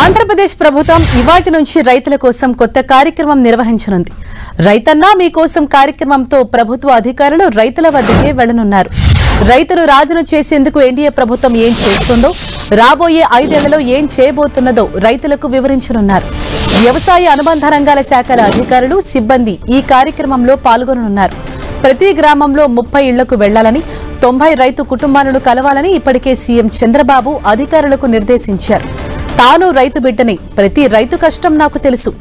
ఆంధ్రప్రదేశ్ ప్రభుత్వం ఇవాటి నుంచి రైతుల కోసం కొత్త కార్యక్రమం నిర్వహించనుంది. రైతన్నా మీకోసం కార్యక్రమంతో ప్రభుత్వ అధికారులు రైతుల వద్దకే వెళ్లనున్నారు. రైతులు రాజును చేసేందుకు ఎన్డీఏ ప్రభుత్వం ఏం చేస్తుందో, రాబోయే 5 ఏళ్లలో ఏం చేయబోతున్నదో రైతులకు వివరించనున్నారు. వ్యవసాయ అనుబంధ రంగాల శాఖల అధికారులు, సిబ్బంది ఈ కార్యక్రమంలో పాల్గొననున్నారు. ప్రతి గ్రామంలో 30 ఇళ్లకు వెళ్లాలని, 90 రైతు కుటుంబాలను కలవాలని ఇప్పటికే సీఎం చంద్రబాబు అధికారులకు నిర్దేశించారు. తాను రైతు బిడ్డని, ప్రతి రైతు కష్టం నాకు తెలుసు,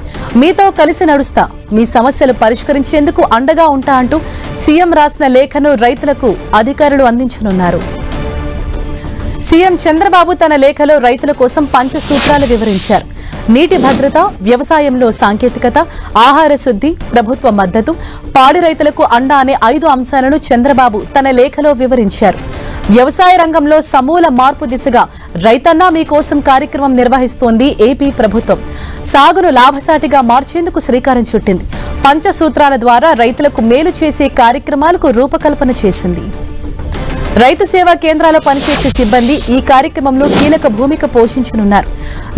మీతో కలిసి నడుస్తా, మీ సమస్యలు పరిష్కరించేందుకు అండగా ఉంటా అంటూ సీఎం రాసిన లేఖను రైతులకు అధికారులు అందించనున్నారు. సీఎం చంద్రబాబు తన లేఖలో రైతుల కోసం పంచసూత్రాలు వివరించారు. నీటి భద్రత, వ్యవసాయంలో సాంకేతికత, ఆహార శుద్ధి, ప్రభుత్వ మద్దతు, పాడి రైతులకు అండ అనే 5 అంశాలను చంద్రబాబు తన లేఖలో వివరించారు. వ్యవసాయ రంగంలో సమూల మార్పు దిశగా రైతన్నా మీకోసం కార్యక్రమం నిర్వహిస్తోంది ఏపీ ప్రభుత్వం. సాగును లాభసాటిగా మార్చేందుకు శ్రీకారం చుట్టింది. పంచసూత్రాల ద్వారా రైతులకు మేలు చేసే కార్యక్రమాలకు రూపకల్పన చేసింది. రైతు సేవా కేంద్రాల్లో పనిచేసే సిబ్బంది ఈ కార్యక్రమంలో కీలక భూమిక పోషించనున్నారు.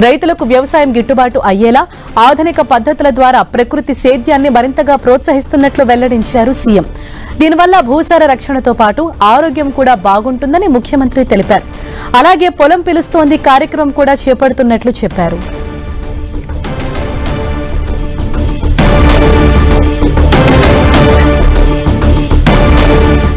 రైతులకు వ్యవసాయం గిట్టుబాటు అయ్యేలా ఆధునిక పద్ధతుల ద్వారా ప్రకృతి సేద్యాన్ని మరింతగా ప్రోత్సహిస్తున్నట్లు వెల్లడించారు సీఎం. దీనివల్ల భూసార రక్షణతో పాటు ఆరోగ్యం కూడా బాగుంటుందని ముఖ్యమంత్రి తెలిపారు. అలాగే పొలం పిలుస్తోంది కార్యక్రమం కూడా చేపడుతున్నట్లు చెప్పారు.